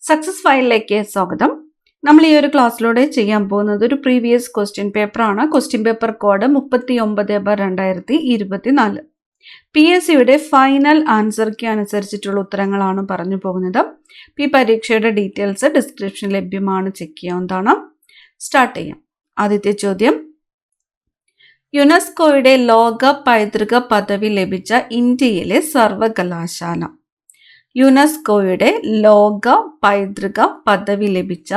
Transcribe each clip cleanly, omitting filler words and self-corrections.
Success ഫയലിലേക്ക് സ്വാഗതം. നമ്മൾ ഈ ഒരു ക്ലാസ്സിലൂടെ ചെയ്യാൻ പോകുന്നത് ഒരു പ്രീവിയസ് ക്വസ്റ്റ്യൻ പേപ്പറാണ്. Question paper code 39/2024. PSCയുടെ ഫൈനൽ ആൻസർ കീ അനുസരിച്ചിട്ടുള്ള ഉത്തരങ്ങളാണ് പറഞ്ഞു പോകുന്നത്. ഈ പരീക്ഷയുടെ ഡീറ്റെയിൽസ് ഡിസ്ക്രിപ്ഷൻ ലഭ്യമാണ്, ചെക്ക് ചെയ്യാവുന്നതാണ്. സ്റ്റാർട്ട് ചെയ്യാം. ആദ്യത്തെ ചോദ്യം, യുനെസ്കോയുടെ ലോക പൈതൃക പദവി ലഭിച്ച ഇന്ത്യയിലെ സർവകലാശാല. യുനെസ്കോയുടെ ലോക പൈതൃക പദവി ലഭിച്ച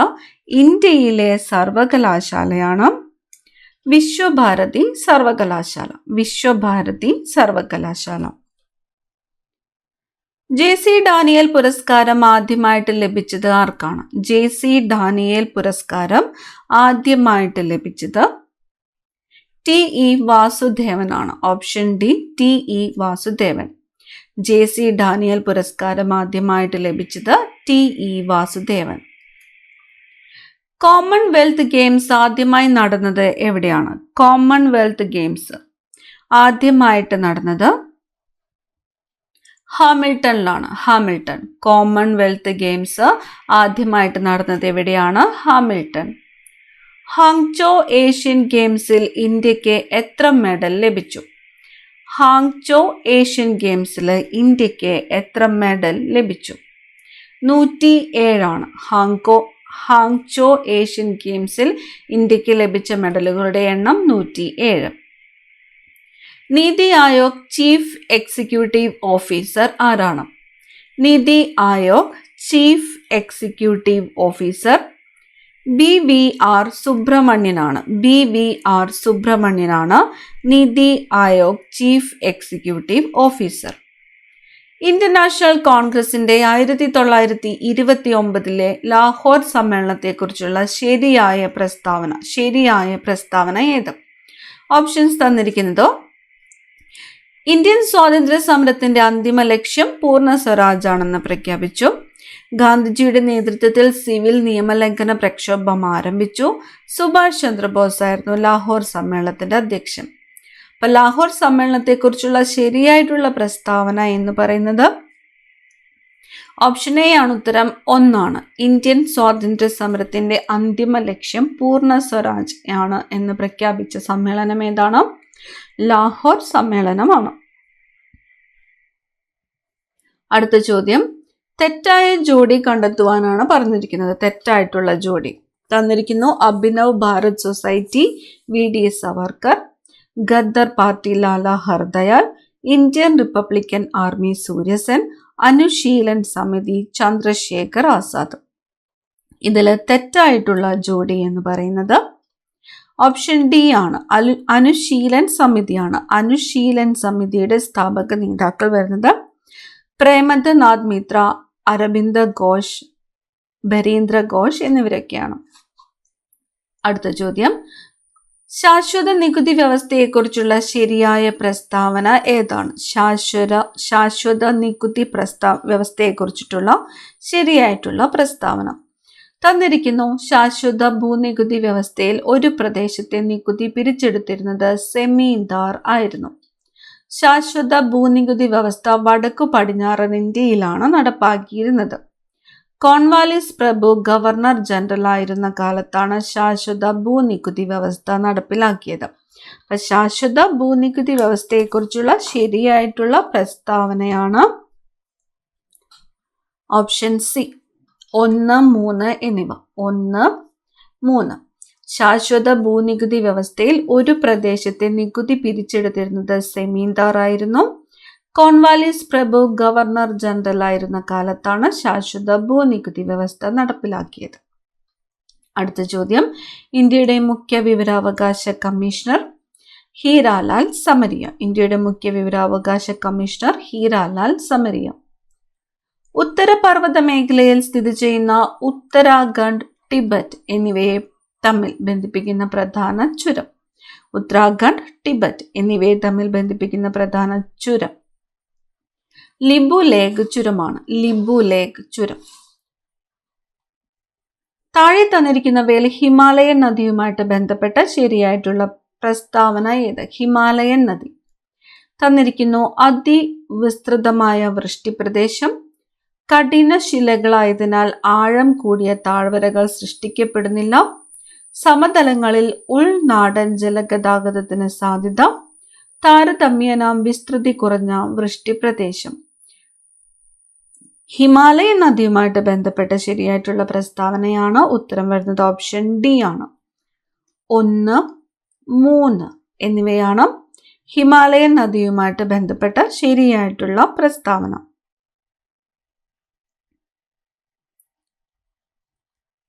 ഇന്ത്യയിലെ സർവകലാശാലയാണ് വിശ്വഭാരതി സർവകലാശാല. വിശ്വഭാരതി സർവകലാശാല. JC ഡാനിയേൽ പുരസ്കാരം ആദ്യമായിട്ട് ലഭിച്ചത് ആർക്കാണ്? JC ഡാനിയേൽ പുരസ്കാരം ആദ്യമായിട്ട് ലഭിച്ചത് TE വാസുദേവനാണ്. Option D, TE Vasudevan. JC Daniel പുരസ്കാരം ആദ്യമായിട്ട് ലഭിച്ചത് TE വാസുദേവൻ. കോമൺവെൽത്ത് ഗെയിംസ് ആദ്യമായി നടന്നത് എവിടെയാണ്? കോമൺവെൽത്ത് ഗെയിംസ് ആദ്യമായിട്ട് നടന്നത് ഹാമിൽട്ടണിലാണ്. ഹാമിൽട്ടൺ. കോമൺവെൽത്ത് ഗെയിംസ് ആദ്യമായിട്ട് നടന്നത് എവിടെയാണ്? ഹാമിൽട്ടൺ. ഹാങ്ചോ ഏഷ്യൻ ഗെയിംസിൽ ഇന്ത്യക്ക് എത്ര മെഡൽ ലഭിച്ചു? ഹാങ്ചോ ഏഷ്യൻ ഗെയിംസിൽ ഇന്ത്യക്ക് എത്ര മെഡൽ ലഭിച്ചു? 107 ഹാങ്ചോ ഏഷ്യൻ ഗെയിംസിൽ ഇന്ത്യക്ക് ലഭിച്ച മെഡലുകളുടെ എണ്ണം 107. NITI Aayog chief executive officer ആരാണ്? NITI Aayog chief executive officer BVR സുബ്രഹ്മണ്യനാണ്. BVR സുബ്രഹ്മണ്യനാണ് NITI Aayog chief executive officer. Indian national കോൺഗ്രസിന്റെ 1929 ലാഹോർ സമ്മേളനത്തെക്കുറിച്ചുള്ള ശരിയായ പ്രസ്താവന ഏത്? ഓപ്ഷൻസ് തന്നിരിക്കുന്നതോ: ഇന്ത്യൻ സ്വാതന്ത്ര്യ സമരത്തിന്റെ അന്തിമ ലക്ഷ്യം പൂർണ്ണ സ്വരാജാണെന്ന് പ്രഖ്യാപിച്ചു. ഗാന്ധിജിയുടെ നേതൃത്വത്തിൽ സിവിൽ നിയമലംഘന പ്രക്ഷോഭം ആരംഭിച്ചു. സുഭാഷ് ചന്ദ്രബോസ് ആയിരുന്നു ലാഹോർ സമ്മേളനത്തിന്റെ അധ്യക്ഷൻ. അപ്പൊ ലാഹോർ സമ്മേളനത്തെക്കുറിച്ചുള്ള ശരിയായിട്ടുള്ള പ്രസ്താവന എന്ന് പറയുന്നത് ഓപ്ഷൻ എ ആണ്. ഉത്തരം 1 ഇന്ത്യൻ സ്വാതന്ത്ര്യ സമരത്തിന്റെ അന്തിമ ലക്ഷ്യം പൂർണ്ണ സ്വരാജ് ആണ് എന്ന് പ്രഖ്യാപിച്ച സമ്മേളനം ഏതാണ്? ലാഹോർ സമ്മേളനമാണ്. അടുത്ത ചോദ്യം, തെറ്റായ ജോഡി കണ്ടെത്തുവാനാണ് പറഞ്ഞിരിക്കുന്നത്. തെറ്റായിട്ടുള്ള ജോഡി തന്നിരിക്കുന്നു. Abhinav Bharat society VD Savarkar, Ghadar party Lala Hardayal, Indian Republican army Surya Sen, Anushilan സമിതി ചന്ദ്രശേഖർ ആസാദ്. ഇതിൽ തെറ്റായിട്ടുള്ള ജോഡി എന്ന് പറയുന്നത് ഓപ്ഷൻ ഡി ആണ്. അനുശീലൻ സമിതിയാണ്. അനുശീലൻ സമിതിയുടെ സ്ഥാപക നേതാക്കൾ വരുന്നത് പ്രേമദനാഥ് മിത്ര, അരബിന്ദ ഘോഷ്, ഭരീന്ദ്ര ഘോഷ് എന്നിവരൊക്കെയാണ്. അടുത്ത ചോദ്യം, ശാശ്വത നികുതി വ്യവസ്ഥയെക്കുറിച്ചുള്ള ശരിയായ പ്രസ്താവന ഏതാണ്? ശാശ്വത നികുതി വ്യവസ്ഥയെക്കുറിച്ചിട്ടുള്ള ശരിയായിട്ടുള്ള പ്രസ്താവന തന്നിരിക്കുന്നു. ശാശ്വത ഭൂനികുതി വ്യവസ്ഥയിൽ ഒരു പ്രദേശത്തെ നികുതി പിരിച്ചെടുത്തിരുന്നത് സെമീന്ദാർ ആയിരുന്നു. ശാശ്വത ഭൂനികുതി വ്യവസ്ഥ വടക്കു പടിഞ്ഞാറൻ ഇന്ത്യയിലാണ് നടപ്പാക്കിയിരുന്നത്. കോൺവാലിസ് പ്രഭു ഗവർണർ ജനറൽ ആയിരുന്ന കാലത്താണ് ശാശ്വത ഭൂനികുതി വ്യവസ്ഥ നടപ്പിലാക്കിയത്. അപ്പൊ ശാശ്വത ഭൂനികുതി വ്യവസ്ഥയെക്കുറിച്ചുള്ള ശരിയായിട്ടുള്ള പ്രസ്താവനയാണ് ഓപ്ഷൻ സി, 1, 3 എന്നിവ. 1, 3. ശാശ്വത ഭൂനികുതി വ്യവസ്ഥയിൽ ഒരു പ്രദേശത്തെ നികുതി പിരിച്ചെടുത്തിരുന്നത് സെമീന്ദാർ ആയിരുന്നു. കോൺവാലിസ് പ്രഭു ഗവർണർ ജനറൽ ആയിരുന്ന കാലത്താണ് ശാശ്വത ഭൂനികുതി വ്യവസ്ഥ നടപ്പിലാക്കിയത്. അടുത്ത ചോദ്യം, ഇന്ത്യയുടെ മുഖ്യ വിവരാവകാശ കമ്മീഷണർ ഹീരാലാൽ സമരിയ. ഇന്ത്യയുടെ മുഖ്യ വിവരാവകാശ കമ്മീഷണർ ഹീരാലാൽ സമരിയ. ഉത്തരപർവ്വത മേഖലയിൽ സ്ഥിതി ചെയ്യുന്ന ഉത്തരാഖണ്ഡ്, ടിബറ്റ് എന്നിവയെ തമ്മിൽ ബന്ധിപ്പിക്കുന്ന പ്രധാന ചുരം. ഉത്തരാഖണ്ഡ്, ടിബറ്റ് എന്നിവയെ തമ്മിൽ ബന്ധിപ്പിക്കുന്ന പ്രധാന ചുരം ലിബു ലേഖ് ചുരമാണ്. ലിബു ലേഖ് ചുരം. താഴെ തന്നിരിക്കുന്നവയിൽ ഹിമാലയൻ നദിയുമായിട്ട് ബന്ധപ്പെട്ട ശരിയായിട്ടുള്ള പ്രസ്താവന ഏത്? ഹിമാലയൻ നദി തന്നിരിക്കുന്നു. അതിവിസ്തൃതമായ വൃഷ്ടിപ്രദേശം, കഠിന ശിലകളായതിനാൽ ആഴം കൂടിയ താഴ്വരകൾ സൃഷ്ടിക്കപ്പെടുന്നില്ല. സമതലങ്ങളിൽ ഉൾനാടൻ ജലഗതാഗതത്തിന് സാധ്യത. താരതമ്യേന വിസ്തൃതി കുറഞ്ഞ വൃഷ്ടിപ്രദേശം. ഹിമാലയൻ നദിയുമായിട്ട് ബന്ധപ്പെട്ട ശരിയായിട്ടുള്ള പ്രസ്താവനയാണ്. ഉത്തരം വരുന്നത് ഓപ്ഷൻ ഡി ആണ്. 1, 3 എന്നിവയാണ് ഹിമാലയൻ നദിയുമായിട്ട് ബന്ധപ്പെട്ട ശരിയായിട്ടുള്ള പ്രസ്താവന.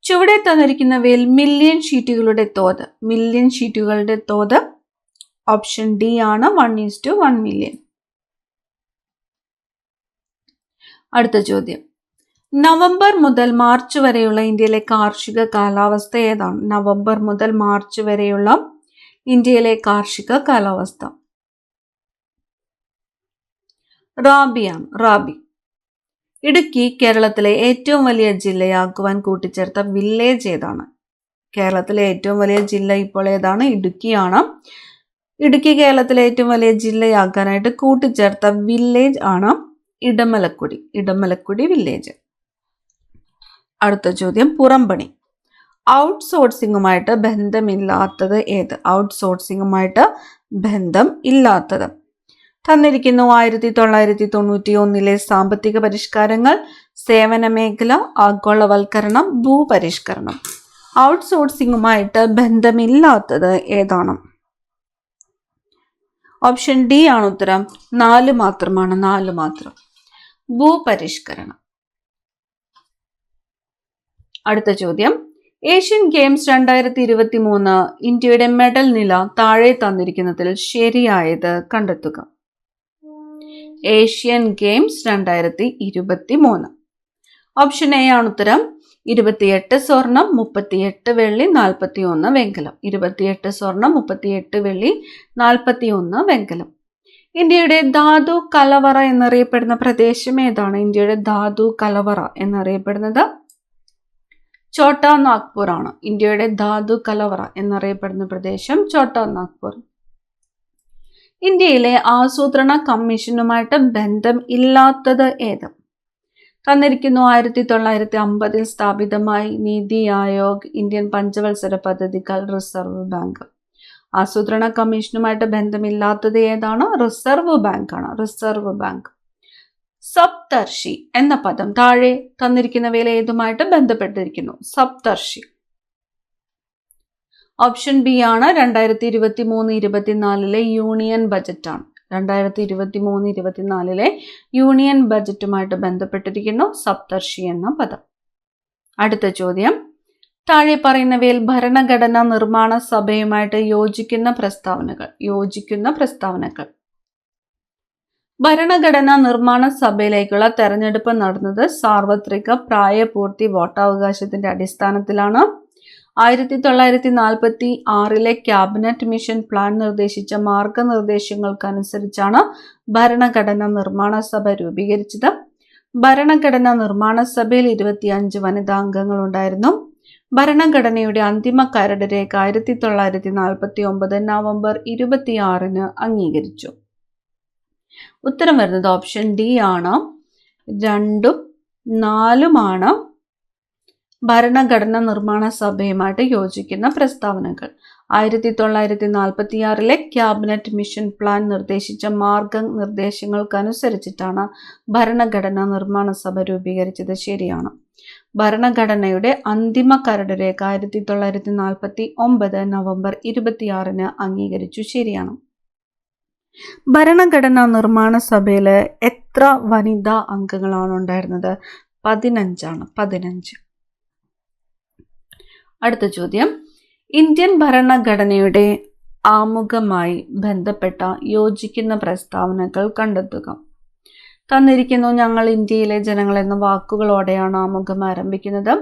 ചുവടെ തന്നിരിക്കുന്നവയിൽ മില്യൺ ഷീറ്റുകളുടെ തോത് ഓപ്ഷൻ ഡി ആണ്. 1:1 മില്യൺ. അടുത്ത ചോദ്യം, നവംബർ മുതൽ മാർച്ച് വരെയുള്ള ഇന്ത്യയിലെ കാർഷിക കാലാവസ്ഥ ഏതാണ്? നവംബർ മുതൽ മാർച്ച് വരെയുള്ള ഇന്ത്യയിലെ കാർഷിക കാലാവസ്ഥ റാബിയാണ്. റാബി. ഇടുക്കി കേരളത്തിലെ ഏറ്റവും വലിയ ജില്ലയാക്കുവാൻ കൂട്ടിച്ചേർത്ത വില്ലേജ് ഏതാണ്? കേരളത്തിലെ ഏറ്റവും വലിയ ജില്ല ഇപ്പോൾ ഏതാണ്? ഇടുക്കിയാണ്. ഇടുക്കി കേരളത്തിലെ ഏറ്റവും വലിയ ജില്ലയാക്കാനായിട്ട് കൂട്ടിച്ചേർത്ത വില്ലേജ് ആണ് ഇടമലക്കുടി വില്ലേജ്. അടുത്ത ചോദ്യം, പുറംപണി. ഔട്ട്സോഴ്സിംഗുമായിട്ട് ബന്ധമില്ലാത്തത് ഏത്? ഔട്ട്സോഴ്സിംഗുമായിട്ട് ബന്ധം ഇല്ലാത്തത് തന്നിരിക്കുന്നു. 1991 സാമ്പത്തിക പരിഷ്കാരങ്ങൾ, സേവന മേഖല, ആഗോളവൽക്കരണം, ഭൂപരിഷ്കരണം. ഔട്ട്സോഴ്സിംഗുമായിട്ട് ബന്ധമില്ലാത്തത് ഏതാണ്? ഓപ്ഷൻ ഡി ആണ് ഉത്തരം. 4 മാത്രമാണ്. 4 മാത്രം. ഭൂപരിഷ്കരണം. അടുത്ത ചോദ്യം, ഏഷ്യൻ ഗെയിംസ് 2023 ഇന്ത്യയുടെ മെഡൽ നില താഴെ തന്നിരിക്കുന്നതിൽ ശരിയായത് കണ്ടെത്തുക. Asian games 2023. ഓപ്ഷൻ എ ആണ് ഉത്തരം. 28 സ്വർണം, 38 വെള്ളി, 41 വെങ്കലം. 28 സ്വർണം, 38 വെള്ളി, 41 വെങ്കലം. ഇന്ത്യയുടെ ധാതു കലവറ എന്നറിയപ്പെടുന്ന പ്രദേശം ഏതാണ്? ഇന്ത്യയുടെ ധാതു കലവറ എന്നറിയപ്പെടുന്നത് ഛോട്ടാ നാഗ്പൂർ ആണ്. ഇന്ത്യയുടെ ധാതു കലവറ എന്നറിയപ്പെടുന്ന പ്രദേശം ഛോട്ടാ നാഗ്പൂർ. ഇന്ത്യയിലെ ആസൂത്രണ കമ്മീഷനുമായിട്ട് ബന്ധം ഇല്ലാത്തത് ഏത്? തന്നിരിക്കുന്നു. 1950 സ്ഥാപിതമായി നീതി ആയോഗ്, ഇന്ത്യൻ പഞ്ചവത്സര പദ്ധതികൾ, റിസർവ് ബാങ്ക്. ആസൂത്രണ കമ്മീഷനുമായിട്ട് ബന്ധമില്ലാത്തത് ഏതാണ്? റിസർവ് ബാങ്ക് ആണ്. Reserve bank. സപ്തർഷി എന്ന പദം താഴെ തന്നിരിക്കുന്നവയിൽ ഏതുമായിട്ട് ബന്ധപ്പെട്ടിരിക്കുന്നു? സപ്തർഷി. ഓപ്ഷൻ ബി ആണ്. 2023-24 യൂണിയൻ ബജറ്റാണ്. 2023-24 യൂണിയൻ ബജറ്റുമായിട്ട് ബന്ധപ്പെട്ടിരിക്കുന്നു സപ്തർഷി എന്ന പദം. അടുത്ത ചോദ്യം, താഴെ പറയുന്നവയിൽ ഭരണഘടനാ നിർമ്മാണ സഭയുമായിട്ട് യോജിക്കുന്ന പ്രസ്താവനകൾ. ഭരണഘടനാ നിർമ്മാണ സഭയിലേക്കുള്ള തെരഞ്ഞെടുപ്പ് നടന്നത് സാർവത്രിക പ്രായപൂർത്തി വോട്ടവകാശത്തിന്റെ അടിസ്ഥാനത്തിലാണ്. 1946 ക്യാബിനറ്റ് മിഷൻ പ്ലാൻ നിർദ്ദേശിച്ച മാർഗനിർദ്ദേശങ്ങൾക്കനുസരിച്ചാണ് ഭരണഘടനാ നിർമ്മാണ സഭ രൂപീകരിച്ചത്. ഭരണഘടനാ നിർമ്മാണ സഭയിൽ 25 വനിതാ അംഗങ്ങൾ ഉണ്ടായിരുന്നു. ഭരണഘടനയുടെ അന്തിമ കരട് രേഖ 1949 നവംബർ 26 അംഗീകരിച്ചു. ഉത്തരം വരുന്നത് ഓപ്ഷൻ ഡി ആണ്. 2ഉം 4ഉമാണ് ഭരണഘടനാ നിർമ്മാണ സഭയുമായിട്ട് യോജിക്കുന്ന പ്രസ്താവനകൾ. 1946 ക്യാബിനറ്റ് മിഷൻ പ്ലാൻ നിർദ്ദേശിച്ച മാർഗനിർദ്ദേശങ്ങൾക്കനുസരിച്ചിട്ടാണ് ഭരണഘടനാ നിർമ്മാണ സഭ രൂപീകരിച്ചത്. ശരിയാണ്. ഭരണഘടനയുടെ അന്തിമ കരട് രേഖ 1949 നവംബർ 26 അംഗീകരിച്ചു. ശരിയാണ്. ഭരണഘടനാ നിർമ്മാണ സഭയിൽ എത്ര വനിതാ അംഗങ്ങളാണ് ഉണ്ടായിരുന്നത്? 15 ആണ്. 15. അടുത്ത ചോദ്യം, ഇന്ത്യൻ ഭരണഘടനയുടെ ആമുഖമായി ബന്ധപ്പെട്ട യോജിക്കുന്ന പ്രസ്താവനകൾ കണ്ടെത്തുക. തന്നിരിക്കുന്നു. ഞങ്ങൾ ഇന്ത്യയിലെ ജനങ്ങൾ എന്ന വാക്കുകളോടെയാണ് ആമുഖം ആരംഭിക്കുന്നത്.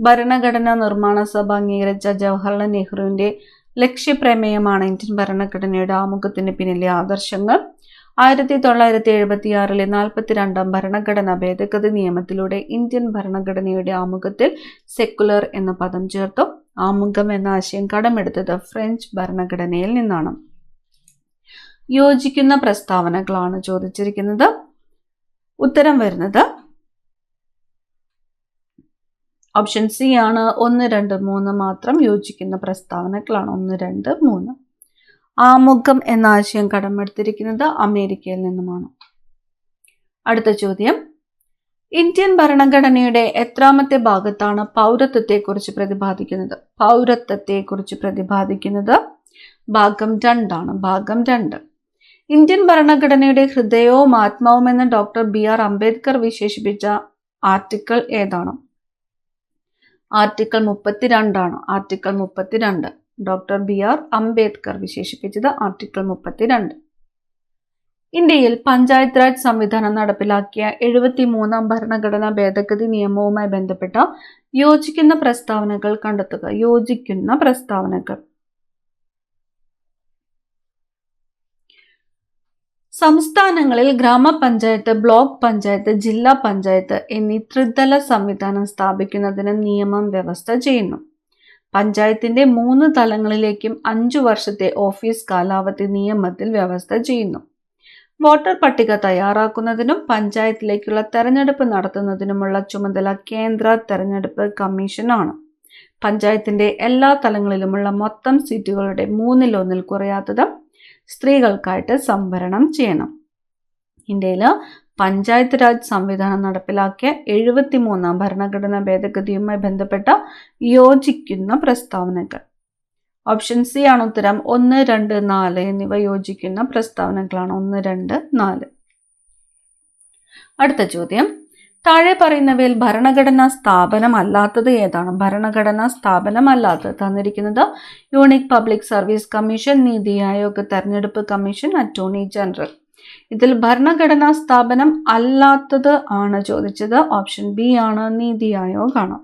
ഭരണഘടനാ നിർമ്മാണ സഭ അംഗീകരിച്ച ജവഹർലാൽ നെഹ്റുവിന്റെ ലക്ഷ്യപ്രമേയമാണ് ഇന്ത്യൻ ഭരണഘടനയുടെ ആമുഖത്തിന് പിന്നിലെ ആദർശങ്ങൾ. 1976 42ാം ഭരണഘടനാ ഭേദഗതി നിയമത്തിലൂടെ ഇന്ത്യൻ ഭരണഘടനയുടെ ആമുഖത്തിൽ സെക്കുലർ എന്ന പദം ചേർത്തു. ആമുഖം എന്ന ആശയം കടമെടുത്തത് ഫ്രഞ്ച് ഭരണഘടനയിൽ നിന്നാണ്. യോജിക്കുന്ന പ്രസ്താവനകളാണ് ചോദിച്ചിരിക്കുന്നത്. ഉത്തരം വരുന്നത് ഓപ്ഷൻ സി ആണ് 1, 2, 3 മാത്രം യോജിക്കുന്ന പ്രസ്താവനകളാണ്. 1, 2, 3. ആമുഖം എന്ന ആശയം കടമെടുത്തിരിക്കുന്നത് അമേരിക്കയിൽ നിന്നുമാണ്. അടുത്ത ചോദ്യം, ഇന്ത്യൻ ഭരണഘടനയുടെ എത്രാമത്തെ ഭാഗത്താണ് പൗരത്വത്തെക്കുറിച്ച് പ്രതിപാദിക്കുന്നത്? പൗരത്വത്തെക്കുറിച്ച് പ്രതിപാദിക്കുന്നത് ഭാഗം 2 ആണ്. ഭാഗം 2. ഇന്ത്യൻ ഭരണഘടനയുടെ ഹൃദയവും ആത്മാവും എന്ന് ഡോക്ടർ BR അംബേദ്കർ വിശേഷിപ്പിച്ച ആർട്ടിക്കിൾ ഏതാണ്? ആർട്ടിക്കിൾ 32 ആണ്. ആർട്ടിക്കിൾ 32. ഡോക്ടർ BR അംബേദ്കർ വിശേഷിപ്പിച്ചത് ആർട്ടിക്കിൾ 32. ഇന്ത്യയിൽ പഞ്ചായത്ത് രാജ് സംവിധാനം നടപ്പിലാക്കിയ 73ാം ഭരണഘടനാ ഭേദഗതി നിയമവുമായി ബന്ധപ്പെട്ട യോജിക്കുന്ന പ്രസ്താവനകൾ കണ്ടെത്തുക. യോജിക്കുന്ന പ്രസ്താവനകൾ. സംസ്ഥാനങ്ങളിൽ ഗ്രാമപഞ്ചായത്ത്, ബ്ലോക്ക് പഞ്ചായത്ത്, ജില്ലാ പഞ്ചായത്ത് എന്നീ ത്രിതല സംവിധാനം സ്ഥാപിക്കുന്നതിന് നിയമം വ്യവസ്ഥ ചെയ്യുന്നു. പഞ്ചായത്തിന്റെ 3 തലങ്ങളിലേക്കും 5 വർഷത്തെ ഓഫീസ് കാലാവധി നിയമത്തിൽ വ്യവസ്ഥ ചെയ്യുന്നു. വോട്ടർ പട്ടിക തയ്യാറാക്കുന്നതിനും പഞ്ചായത്തിലേക്കുള്ള തെരഞ്ഞെടുപ്പ് നടത്തുന്നതിനുമുള്ള ചുമതല കേന്ദ്ര തെരഞ്ഞെടുപ്പ് കമ്മീഷനാണ്. പഞ്ചായത്തിന്റെ എല്ലാ തലങ്ങളിലുമുള്ള മൊത്തം സീറ്റുകളുടെ 1/3 കുറയാത്തത് സ്ത്രീകൾക്കായിട്ട് സംവരണം ചെയ്യണം. ഇന്ത്യയിൽ പഞ്ചായത്ത് രാജ് സംവിധാനം നടപ്പിലാക്കിയ 73ാം ഭരണഘടനാ ഭേദഗതിയുമായി ബന്ധപ്പെട്ട യോജിക്കുന്ന പ്രസ്താവനകൾ. ഓപ്ഷൻ സി ആണ് ഉത്തരം. 1, 2, 4 എന്നിവ യോജിക്കുന്ന പ്രസ്താവനകളാണ്. 1, 2, 4. അടുത്ത ചോദ്യം, താഴെ പറയുന്നവയിൽ ഭരണഘടനാ സ്ഥാപനം അല്ലാത്തത് ഏതാണ്? ഭരണഘടനാ സ്ഥാപനം അല്ലാത്തത് തന്നിരിക്കുന്നത് unique public service commission, NITI Aayog, തെരഞ്ഞെടുപ്പ് കമ്മീഷൻ, അറ്റോർണി ജനറൽ. ഇതിൽ ഭരണഘടനാ സ്ഥാപനം അല്ലാത്തത് ആണ് ചോദിച്ചത്. ഓപ്ഷൻ ബി ആണ്, നീതി ആയോഗ് ആണ്.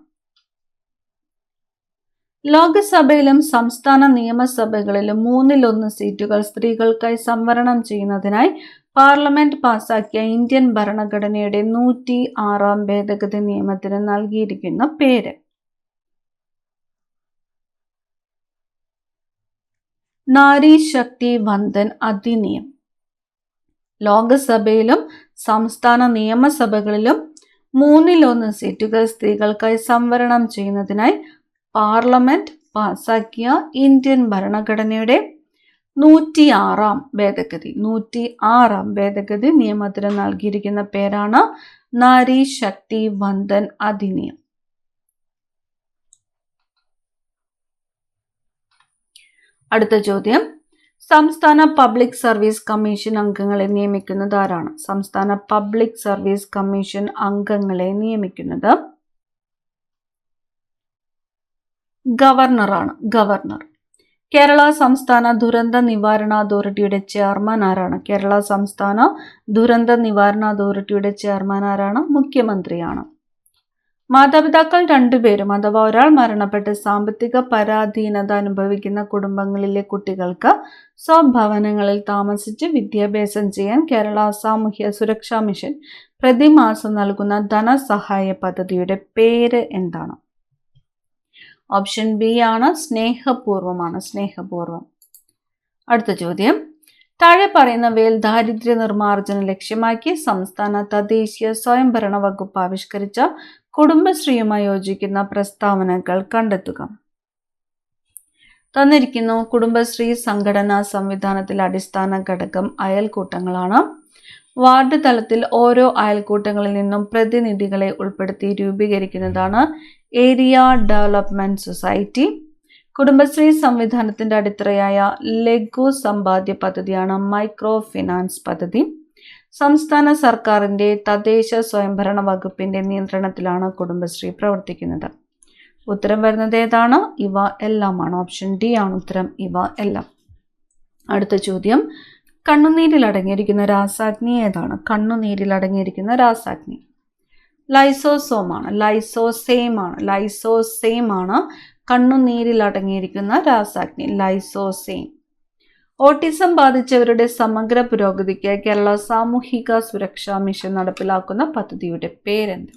ലോകസഭയിലും സംസ്ഥാന നിയമസഭകളിലും 1/3 സീറ്റുകൾ സ്ത്രീകൾക്കായി സംവരണം ചെയ്യുന്നതിനായി പാർലമെന്റ് പാസാക്കിയ ഇന്ത്യൻ ഭരണഘടനയുടെ 106ാം ഭേദഗതി നിയമത്തിന് നൽകിയിരിക്കുന്ന പേര്? നാരി ശക്തി വന്ദൻ അധിനിയം. ലോകസഭയിലും സംസ്ഥാന നിയമസഭകളിലും 1/3 സീറ്റുകൾ സ്ത്രീകൾക്കായി സംവരണം ചെയ്യുന്നതിനായി പാർലമെന്റ് പാസാക്കിയ ഇന്ത്യൻ ഭരണഘടനയുടെ 106ാം ഭേദഗതി നിയമത്തിന് നൽകിയിരിക്കുന്ന പേരാണ് നാരി ശക്തി വന്ദൻ അധിനിയം. അടുത്ത ചോദ്യം, സംസ്ഥാന പബ്ലിക് സർവീസ് കമ്മീഷൻ അംഗങ്ങളെ നിയമിക്കുന്നത് ആരാണ്? സംസ്ഥാന പബ്ലിക് സർവീസ് കമ്മീഷൻ അംഗങ്ങളെ നിയമിക്കുന്നത് ഗവർണറാണ്. ഗവർണർ. കേരള സംസ്ഥാന ദുരന്ത നിവാരണ അതോറിറ്റിയുടെ ചെയർമാൻ ആരാണ്? കേരള സംസ്ഥാന ദുരന്ത നിവാരണ അതോറിറ്റിയുടെ ചെയർമാൻ ആരാണ്? മുഖ്യമന്ത്രിയാണ്. മാതാപിതാക്കൾ 2 പേരും അഥവാ ഒരാൾ മരണപ്പെട്ട് സാമ്പത്തിക പരാധീനത അനുഭവിക്കുന്ന കുടുംബങ്ങളിലെ കുട്ടികൾക്ക് സ്വഭവനങ്ങളിൽ താമസിച്ച് വിദ്യാഭ്യാസം ചെയ്യാൻ കേരള സാമൂഹ്യ സുരക്ഷാ മിഷൻ പ്രതിമാസം നൽകുന്ന ധനസഹായ പദ്ധതിയുടെ പേര് എന്താണ്? ഓപ്ഷൻ ബി ആണ്, സ്നേഹപൂർവമാണ്. സ്നേഹപൂർവം. അടുത്ത ചോദ്യം, താഴെ പറയുന്നവയിൽ ദാരിദ്ര്യ നിർമ്മാർജ്ജനം ലക്ഷ്യമാക്കി സംസ്ഥാന തദ്ദേശീയ സ്വയംഭരണ വകുപ്പ് ആവിഷ്കരിച്ച കുടുംബശ്രീയുമായി യോജിക്കുന്ന പ്രസ്താവനകൾ കണ്ടെത്തുക. തന്നിരിക്കുന്നു. കുടുംബശ്രീ സംഘടനാ സംവിധാനത്തിലെ അടിസ്ഥാന ഘടകം അയൽക്കൂട്ടങ്ങളാണ്. വാർഡ് തലത്തിൽ ഓരോ അയൽക്കൂട്ടങ്ങളിൽ നിന്നും പ്രതിനിധികളെ ഉൾപ്പെടുത്തി രൂപീകരിക്കുന്നതാണ് ഏരിയ ഡെവലപ്മെന്റ് സൊസൈറ്റി. കുടുംബശ്രീ സംവിധാനത്തിന്റെ അടിത്തറയായ ലഘു സമ്പാദ്യ പദ്ധതിയാണ് മൈക്രോ ഫിനാൻസ് പദ്ധതി. സംസ്ഥാന സർക്കാരിന്റെ തദ്ദേശ സ്വയംഭരണ വകുപ്പിന്റെ നിയന്ത്രണത്തിലാണ് കുടുംബശ്രീ പ്രവർത്തിക്കുന്നത്. ഉത്തരം വരുന്നത് ഏതാണ്? ഇവ എല്ലാമാണ്. ഓപ്ഷൻ ഡി ആണ് ഉത്തരം. ഇവ എല്ലാം. അടുത്ത ചോദ്യം, കണ്ണുനീരിൽ അടങ്ങിയിരിക്കുന്ന രാസാഗ്നി ഏതാണ്? കണ്ണുനീരിൽ അടങ്ങിയിരിക്കുന്ന രാസാഗ്നി ലൈസോസോമാണ്. ലൈസോസെയിം ആണ് കണ്ണുനീരിൽ അടങ്ങിയിരിക്കുന്ന രാസാഗ്നി. ലൈസോസെയിം. ഓട്ടിസം ബാധിച്ചവരുടെ സമഗ്ര പുരോഗതിക്ക് കേരള സാമൂഹിക സുരക്ഷാ മിഷൻ നടപ്പിലാക്കുന്ന പദ്ധതിയുടെ പേരെന്ത്?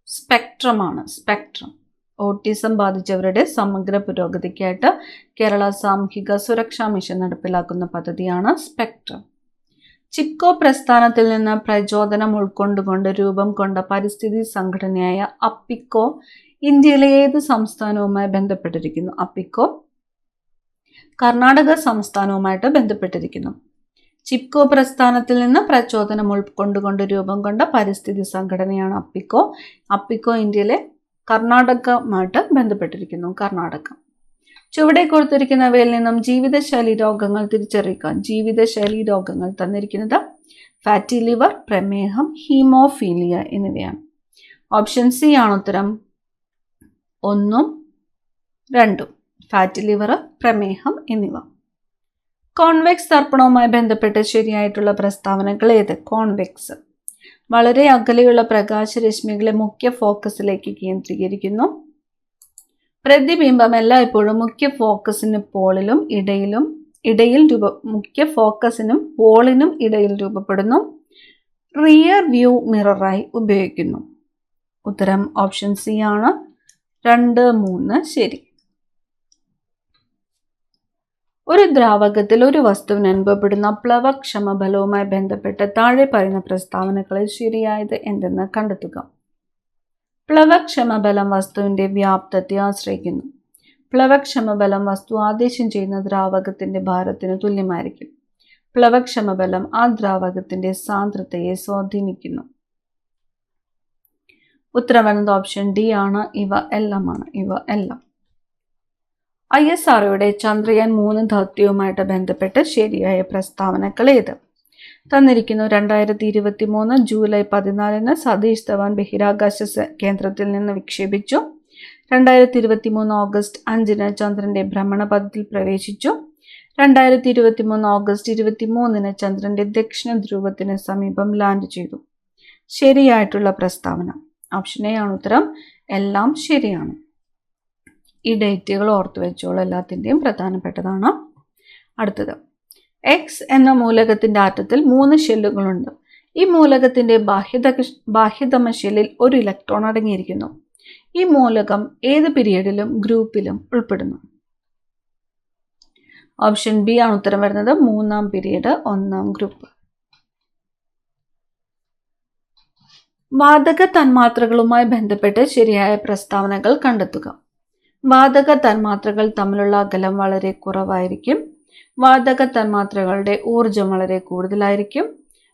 സ്പെക്ട്രം ആണ്. സ്പെക്ട്രം. ഓട്ടിസം ബാധിച്ചവരുടെ സമഗ്ര പുരോഗതിക്കായിട്ട് കേരള സാമൂഹിക സുരക്ഷാ മിഷൻ നടപ്പിലാക്കുന്ന പദ്ധതിയാണ് സ്പെക്ട്രം. ചിപ്കോ പ്രസ്ഥാനത്തിൽ നിന്ന് പ്രചോദനം ഉൾക്കൊണ്ടുകൊണ്ട് രൂപം കൊണ്ട പരിസ്ഥിതി സംഘടനയായ അപ്പിക്കോ ഇന്ത്യയിലെ ഏത് സംസ്ഥാനവുമായി ബന്ധപ്പെട്ടിരിക്കുന്നു? അപ്പിക്കോ കർണാടക സംസ്ഥാനവുമായിട്ട് ബന്ധപ്പെട്ടിരിക്കുന്നു. ചിപ്കോ പ്രസ്ഥാനത്തിൽ നിന്ന് പ്രചോദനം ഉൾക്കൊണ്ടുകൊണ്ട് രൂപം കൊണ്ട പരിസ്ഥിതി സംഘടനയാണ് അപ്പിക്കോ. അപ്പിക്കോ ഇന്ത്യയിലെ കർണാടകമായിട്ട് ബന്ധപ്പെട്ടിരിക്കുന്നു. കർണാടക. ചുവടെ കൊടുത്തിരിക്കുന്നവയിൽ നിന്നും ജീവിതശൈലി രോഗങ്ങൾ തിരിച്ചറിയുക. ജീവിതശൈലി രോഗങ്ങൾ തന്നിരിക്കുന്നത് ഫാറ്റി ലിവർ, പ്രമേഹം, ഹീമോഫീലിയ എന്നിവയാണ്. ഓപ്ഷൻ സി ആണ് ഉത്തരം. 1, 2. ഫാറ്റി ലിവർ, പ്രമേഹം എന്നിവ. കോൺവെക്സ് ദർപ്പണവുമായി ബന്ധപ്പെട്ട് ശരിയായിട്ടുള്ള പ്രസ്താവനകൾ ഏത്? കോൺവെക്സ് വളരെ അകലെയുള്ള പ്രകാശരശ്മികളെ മുഖ്യ ഫോക്കസിലേക്ക് കേന്ദ്രീകരിക്കുന്നു. പ്രതിബിംബം എല്ലായ്പ്പോഴും മുഖ്യ ഫോക്കസിന് പോളിലും മുഖ്യ ഫോക്കസിനും പോളിനും ഇടയിൽ രൂപപ്പെടുന്നു. റിയർ വ്യൂ മിററായി ഉപയോഗിക്കുന്നു. ഉത്തരം ഓപ്ഷൻ സി ആണ്. 2, 3 ശരി. ഒരു ദ്രാവകത്തിൽ ഒരു വസ്തുവിന് അനുഭവപ്പെടുന്ന പ്ലവക്ഷമ ബലവുമായി ബന്ധപ്പെട്ട് താഴെ പറയുന്ന പ്രസ്താവനകളിൽ ശരിയായത് എന്തെന്ന് കണ്ടെത്തുക. പ്ലവക്ഷമ ബലം വസ്തുവിന്റെ വ്യാപ്തത്തെ ആശ്രയിക്കുന്നു. പ്ലവക്ഷമ ബലം വസ്തു ആദേശം ചെയ്യുന്ന ദ്രാവകത്തിന്റെ ഭാരത്തിന് തുല്യമായിരിക്കും. പ്ലവക്ഷമ ബലം ആ ദ്രാവകത്തിന്റെ സാന്ദ്രതയെ സ്വാധീനിക്കുന്നു. ഉത്തരം വരുന്നത് ഓപ്ഷൻ ഡി ആണ്. ഇവ എല്ലാം. ISROയുടെ ചന്ദ്രയാൻ 3 ദൗത്യവുമായിട്ട് ബന്ധപ്പെട്ട് ശരിയായ പ്രസ്താവനകൾ ഏത്? തന്നിരിക്കുന്നു. 2023 ജൂലൈ 14 സതീഷ് ധവാൻ ബഹിരാകാശ കേന്ദ്രത്തിൽ നിന്ന് വിക്ഷേപിച്ചു. 2023 ഓഗസ്റ്റ് 5 ചന്ദ്രന്റെ ഭ്രമണപഥത്തിൽ പ്രവേശിച്ചു. 2023 ഓഗസ്റ്റ് 23 ചന്ദ്രന്റെ ദക്ഷിണ ധ്രുവത്തിന് സമീപം ലാൻഡ് ചെയ്തു. ശരിയായിട്ടുള്ള പ്രസ്താവന ഓപ്ഷൻ എ ആണ് ഉത്തരം. എല്ലാം ശരിയാണ്. ഈ ഡേറ്റുകൾ ഓർത്തു വെച്ചോളൂ, എല്ലാത്തിൻ്റെയും പ്രധാനപ്പെട്ടതാണ്. അടുത്തത്, എക്സ് എന്ന മൂലകത്തിന്റെ ആറ്റത്തിൽ 3 ഷെല്ലുകളുണ്ട്. ഈ മൂലകത്തിന്റെ ബാഹ്യതമ ഷെല്ലിൽ ഒരു ഇലക്ട്രോൺ അടങ്ങിയിരിക്കുന്നു. ഈ മൂലകം ഏത് പീരിയഡിലും ഗ്രൂപ്പിലും ഉൾപ്പെടുന്നു? ഓപ്ഷൻ ബി ആണ് ഉത്തരം വരുന്നത്. 3-ാം പീരിയഡ്, 1-ാം ഗ്രൂപ്പ്. വാതക തന്മാത്രകളുമായി ബന്ധപ്പെട്ട് ശരിയായ പ്രസ്താവനകൾ കണ്ടെത്തുക. വാതക തന്മാത്രകൾ തമ്മിലുള്ള അകലം വളരെ കുറവായിരിക്കും. വാതക തന്മാത്രകളുടെ ഊർജം വളരെ കൂടുതലായിരിക്കും.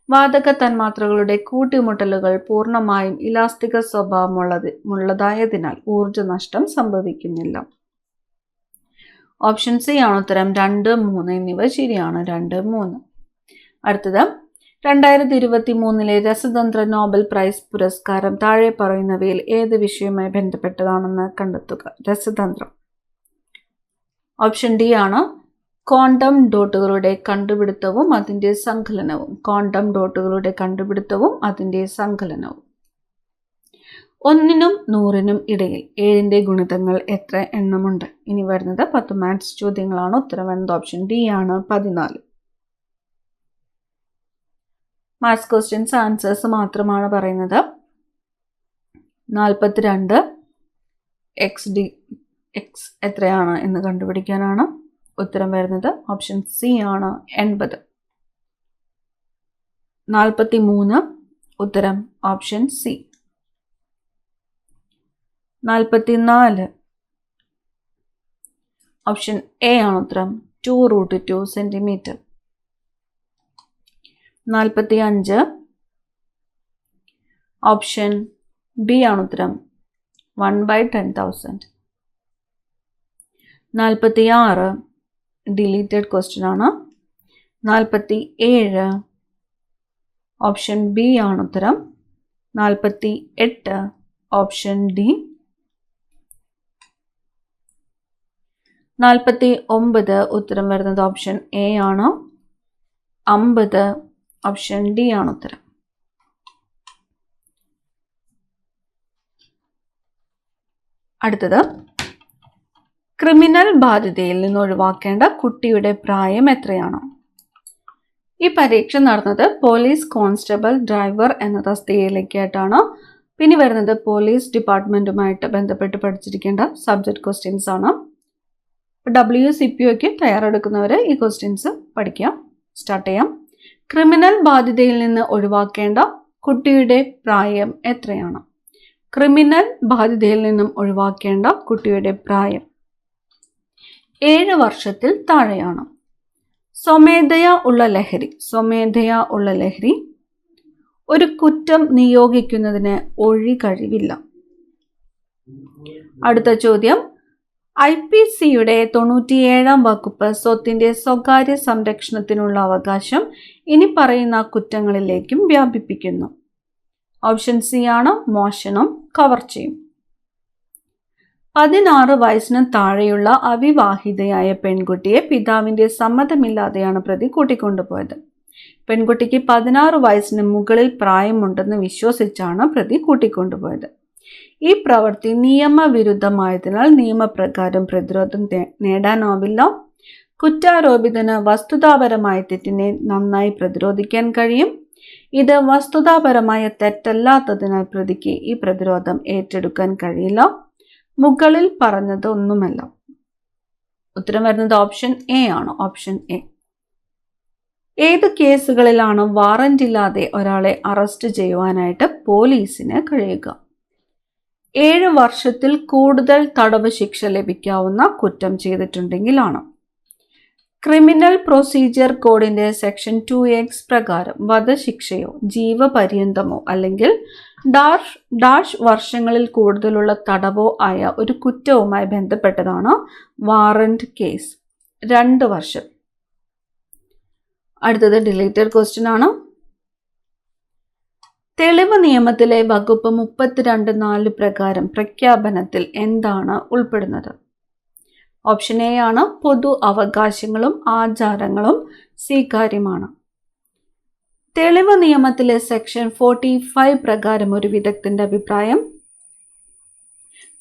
വാതക തന്മാത്രകളുടെ കൂട്ടിമുട്ടലുകൾ പൂർണ്ണമായും ഇലാസ്തിക സ്വഭാവമുള്ളതായതിനാൽ ഊർജനഷ്ടം സംഭവിക്കുന്നില്ല. ഓപ്ഷൻ സി ആണ് ഉത്തരം. 2, 3 എന്നിവ ശരിയാണ്. 2, 3. അടുത്തത്, 2023 രസതന്ത്ര നോബൽ പ്രൈസ് പുരസ്കാരം താഴെ പറയുന്നവയിൽ ഏത് വിഷയവുമായി ബന്ധപ്പെട്ടതാണെന്ന് കണ്ടെത്തുക. രസതന്ത്രം. ഓപ്ഷൻ ഡി ആണ്. ക്വാണ്ടം ഡോട്ടുകളുടെ കണ്ടുപിടുത്തവും അതിൻ്റെ സങ്കലനവും. ക്വാണ്ടം ഡോട്ടുകളുടെ കണ്ടുപിടുത്തവും അതിൻ്റെ സങ്കലനവും. 1-നും 100-നും ഇടയിൽ 7ന്റെ ഗുണിതങ്ങൾ എത്ര എണ്ണമുണ്ട്? ഇനി വരുന്നത് 10 മാത്സ് ചോദ്യങ്ങളാണ്. ഉത്തരം വരുന്നത് ഓപ്ഷൻ ഡി ആണ്. 14. മാത്സ് ക്വസ്റ്റ്യൻസ് ആൻസേഴ്സ് മാത്രമാണ് പറയുന്നത്. 42 എക്സ് എത്രയാണ് എന്ന് കണ്ടുപിടിക്കാനാണ്. ഉത്തരം വരുന്നത് ഓപ്ഷൻ സി ആണ്. 80. 43 ഉത്തരം ഓപ്ഷൻ സി. 44 ഓപ്ഷൻ എ ആണ് ഉത്തരം. 2√2 സെന്റിമീറ്റർ. 45 ഓപ്ഷൻ ബി ആണ് ഉത്തരം. 1/10,000. 46 ഡിലീറ്റഡ് ക്വസ്റ്റ്യൻ ആണ്. 47 ഓപ്ഷൻ ബി ആണ് ഉത്തരം. 48 ഓപ്ഷൻ ഡി. 49 ഉത്തരം വരുന്നത് ഓപ്ഷൻ എ ആണ്. 50 ഓപ്ഷൻ ഡി ആണ് ഉത്തരം. അടുത്തത്, ക്രിമിനൽ ബാധ്യതയിൽ നിന്ന് ഒഴിവാക്കേണ്ട കുട്ടിയുടെ പ്രായം എത്രയാണ്? ഈ പരീക്ഷ നടന്നത് പോലീസ് കോൺസ്റ്റബിൾ ഡ്രൈവർ എന്ന തസ്തികയിലേക്കായിട്ടാണ്. പിന്നെ വരുന്നത് പോലീസ് ഡിപ്പാർട്ട്മെന്റുമായിട്ട് ബന്ധപ്പെട്ട് പഠിച്ചിരിക്കേണ്ട സബ്ജക്ട് ക്വസ്റ്റ്യൻസ് ആണ്. WCPOയ്ക്ക് തയ്യാറെടുക്കുന്നവർ ഈ ക്വസ്റ്റ്യൻസ് പഠിക്കാം. സ്റ്റാർട്ട് ചെയ്യാം. ക്രിമിനൽ ബാധ്യതയിൽ നിന്ന് ഒഴിവാക്കേണ്ട കുട്ടിയുടെ പ്രായം എത്രയാണ്? ക്രിമിനൽ ബാധ്യതയിൽ നിന്നും ഒഴിവാക്കേണ്ട കുട്ടിയുടെ പ്രായം 7 വർഷത്തിൽ താഴെയാണ്. സ്വമേധയാ ഉള്ള ലഹരി ഒരു കുറ്റം നിയോഗിക്കുന്നതിന് ഒഴികഴിവില്ല. അടുത്ത ചോദ്യം, IPCയുടെ 97-ാം വകുപ്പ് സ്വത്തിന്റെ സ്വകാര്യ സംരക്ഷണത്തിനുള്ള അവകാശം ഇനി പറയുന്ന കുറ്റങ്ങളിലേക്കും വ്യാപിപ്പിക്കുന്നു. ഓപ്ഷൻ സി ആണ് മോഷണം, കവർച്ചയും. 16 വയസ്സിന് താഴെയുള്ള അവിവാഹിതയായ പെൺകുട്ടിയെ പിതാവിന്റെ സമ്മതമില്ലാതെയാണ് പ്രതി കൂട്ടിക്കൊണ്ടുപോയത്. പെൺകുട്ടിക്ക് 16 വയസ്സിന് മുകളിൽ പ്രായമുണ്ടെന്ന് വിശ്വസിച്ചാണ് പ്രതി കൂട്ടിക്കൊണ്ടുപോയത്. ഈ പ്രവൃത്തി നിയമവിരുദ്ധമായതിനാൽ നിയമപ്രകാരം പ്രതിരോധം നേടാനാവില്ല. കുറ്റാരോപിതന് വസ്തുതാപരമായ തെറ്റിനെ നന്നായി പ്രതിരോധിക്കാൻ കഴിയും. ഇത് വസ്തുതാപരമായ തെറ്റല്ലാത്തതിനാൽ പ്രതിക്ക് ഈ പ്രതിരോധം ഏറ്റെടുക്കാൻ കഴിയില്ല. മുകളിൽ പറഞ്ഞതൊന്നുമല്ല. ഉത്തരം വരുന്നത് ഓപ്ഷൻ എ ആണ്. Option A. ഏത് കേസുകളിലാണ് വാറന്റ് ഇല്ലാതെ ഒരാളെ അറസ്റ്റ് ചെയ്യുവാനായിട്ട് പോലീസിന് കഴിയുക? 7 വർഷത്തിൽ കൂടുതൽ തടവ് ശിക്ഷ ലഭിക്കാവുന്ന കുറ്റം ചെയ്തിട്ടുണ്ടെങ്കിലാണ്. ക്രിമിനൽ പ്രൊസീജിയർ കോഡിന്റെ സെക്ഷൻ 2X പ്രകാരം വധശിക്ഷയോ ജീവപര്യന്തമോ അല്ലെങ്കിൽ ഡാഷ് വർഷങ്ങളിൽ കൂടുതലുള്ള തടവോ ആയ ഒരു കുറ്റവുമായി ബന്ധപ്പെട്ടതാണ് വാറന്റ് കേസ്. 2 വർഷം. അടുത്തത് ഡിലീറ്റഡ് ക്വസ്റ്റ്യൻ ആണ്. തെളിവ് നിയമത്തിലെ വകുപ്പ് 32(4) പ്രകാരം പ്രഖ്യാപനത്തിൽ എന്താണ് ഉൾപ്പെടുന്നത്? ഓപ്ഷൻ എ ആണ് പൊതു അവകാശങ്ങളും ആചാരങ്ങളും സ്വീകാര്യമാണ്. തെളിവ് നിയമത്തിലെ സെക്ഷൻ 45 പ്രകാരം ഒരു വിദഗ്ധന്റെ അഭിപ്രായം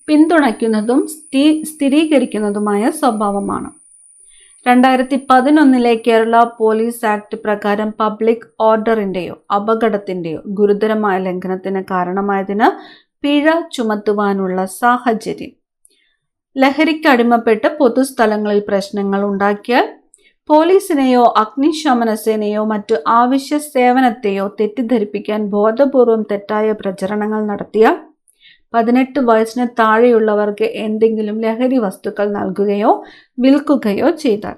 പിന്തുണയ്ക്കുന്നതും സ്ഥിരീകരിക്കുന്നതുമായ സ്വഭാവമാണ്. 2011 കേരള പോലീസ് ആക്ട് പ്രകാരം പബ്ലിക് ഓർഡറിന്റെയോ അപകടത്തിന്റെയോ ഗുരുതരമായ ലംഘനത്തിന് കാരണമായതിന് പിഴ ചുമത്തുവാനുള്ള സാഹചര്യം. ലഹരിക്ക് അടിമപ്പെട്ട് പൊതുസ്ഥലങ്ങളിൽ പ്രശ്നങ്ങൾ ഉണ്ടാക്കിയാൽ പോലീസിനെയോ അഗ്നിശമന സേനയോ മറ്റു ആവശ്യ സേവനത്തെയോ തെറ്റിദ്ധരിപ്പിക്കാൻ ബോധപൂർവം തെറ്റായ പ്രചരണങ്ങൾ നടത്തിയാൽ 18 വയസ്സിന് താഴെയുള്ളവർക്ക് എന്തെങ്കിലും ലഹരി വസ്തുക്കൾ നൽകുകയോ വിൽക്കുകയോ ചെയ്താൽ.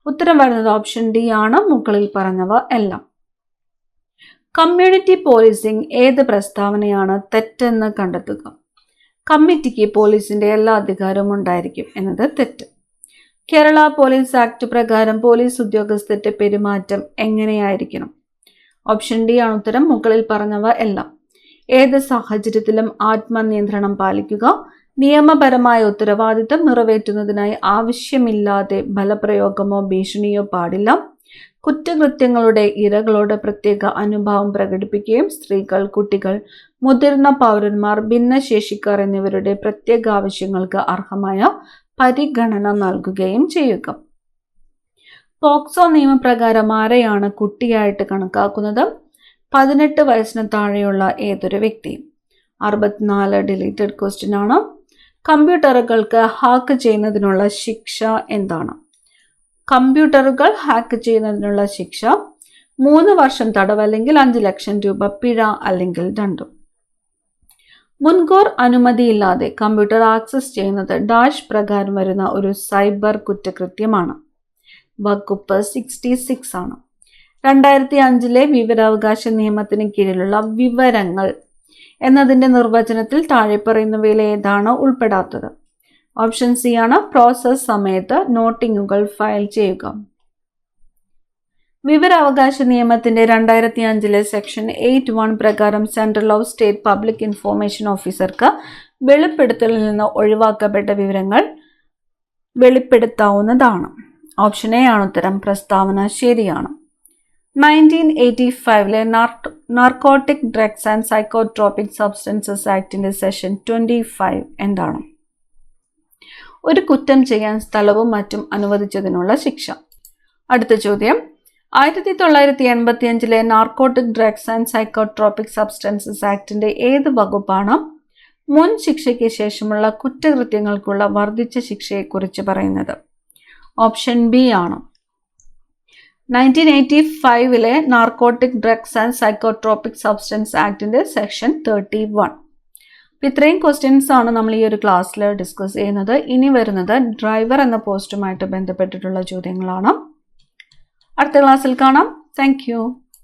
ഉത്തരം വരുന്നത് ഓപ്ഷൻ ഡി ആണ്. മുകളിൽ പറഞ്ഞവ എല്ലാം. കമ്മ്യൂണിറ്റി പോലീസിംഗ് ഏത് പ്രസ്താവനയാണ് തെറ്റെന്ന് കണ്ടെത്തുക? കമ്മിറ്റിക്ക് പോലീസിന്റെ എല്ലാ അധികാരവും ഉണ്ടായിരിക്കും എന്നത് തെറ്റ്. കേരള പോലീസ് ആക്ട് പ്രകാരം പോലീസ് ഉദ്യോഗസ്ഥരുടെ പെരുമാറ്റം എങ്ങനെയായിരിക്കണം? ഓപ്ഷൻ ഡി ആണ് ഉത്തരം. മുകളിൽ പറഞ്ഞവ എല്ലാം. ഏത് സാഹചര്യത്തിലും ആത്മനിയന്ത്രണം പാലിക്കുക. നിയമപരമായ ഉത്തരവാദിത്തം നിറവേറ്റുന്നതിനായി ആവശ്യമില്ലാതെ ബലപ്രയോഗമോ ഭീഷണിയോ പാടില്ല. കുറ്റകൃത്യങ്ങളുടെ ഇരകളോട് പ്രത്യേക അനുഭാവം പ്രകടിപ്പിക്കുകയും സ്ത്രീകൾ, കുട്ടികൾ, മുതിർന്ന പൗരന്മാർ, ഭിന്നശേഷിക്കാർ എന്നിവരുടെ പ്രത്യേക ആവശ്യങ്ങൾക്ക് അർഹമായ പരിഗണന നൽകുകയും ചെയ്യുക. പോക്സോ നിയമപ്രകാരം ആരെയാണ് കുട്ടിയായിട്ട് കണക്കാക്കുന്നത്? 18 വയസ്സിന് താഴെയുള്ള ഏതൊരു വ്യക്തിയും. 64 ഡിലീറ്റഡ് ക്വസ്റ്റ്യൻ ആണ്. കമ്പ്യൂട്ടറുകൾക്ക് ഹാക്ക് ചെയ്യുന്നതിനുള്ള ശിക്ഷ എന്താണ്? കമ്പ്യൂട്ടറുകൾ ഹാക്ക് ചെയ്യുന്നതിനുള്ള ശിക്ഷ 3 വർഷം തടവ് അല്ലെങ്കിൽ 5 ലക്ഷം രൂപ പിഴ അല്ലെങ്കിൽ രണ്ടും. മുൻകൂർ അനുമതിയില്ലാതെ കമ്പ്യൂട്ടർ ആക്സസ് ചെയ്യുന്നത് ഡാഷ് പ്രകാരം വരുന്ന ഒരു സൈബർ കുറ്റകൃത്യമാണ്. വകുപ്പ് 66 ആണ്. 2005 വിവരാവകാശ നിയമത്തിന് കീഴിലുള്ള വിവരങ്ങൾ എന്നതിന്റെ നിർവചനത്തിൽ താഴെ പറയുന്നവയിൽ ഏതാണ് ഉൾപ്പെടാത്തത്? ഓപ്ഷൻ സി ആണ്. പ്രോസസ് സമയത്ത് നോട്ടിങ്ങുകൾ ഫയൽ ചെയ്യുക. വിവരാവകാശ നിയമത്തിന്റെ 2005 സെക്ഷൻ 8(1) പ്രകാരം central of state public information ഓഫീസർക്ക് വെളിപ്പെടുത്തലിൽ നിന്ന് ഒഴിവാക്കപ്പെട്ട വിവരങ്ങൾ വെളിപ്പെടുത്താവുന്നതാണ്. ഓപ്ഷൻ എ ആണ് ഉത്തരം. പ്രസ്താവന ശരിയാണ്. 1985 narcotic drugs and psychotropic substances ആക്ടിന്റെ സെക്ഷൻ 25 എന്താണ്? ഒരു കുറ്റം ചെയ്യാൻ സ്ഥലവും മറ്റും അനുവദിച്ചതിനുള്ള ശിക്ഷ. അടുത്ത ചോദ്യം, 1985 narcotic drugs and psychotropic substances ആക്ടിന്റെ ഏത് വകുപ്പാണ് മുൻ ശിക്ഷയ്ക്ക് ശേഷമുള്ള കുറ്റകൃത്യങ്ങൾക്കുള്ള വർദ്ധിച്ച ശിക്ഷയെക്കുറിച്ച് പറയുന്നത്? ഓപ്ഷൻ ബി ആണ്. 1985 narcotic drugs and psychotropic substance ആക്ടിന്റെ സെക്ഷൻ 31. അപ്പോൾ ഇത്രയും ക്വസ്റ്റ്യൻസ് ആണ് നമ്മൾ ഈ ഒരു ക്ലാസ്സിൽ ഡിസ്കസ് ചെയ്യുന്നത്. ഇനി വരുന്നത് ഡ്രൈവർ എന്ന പോസ്റ്റുമായിട്ട് ബന്ധപ്പെട്ടിട്ടുള്ള ചോദ്യങ്ങളാണ്. അടുത്ത ക്ലാസ്സിൽ കാണാം. താങ്ക്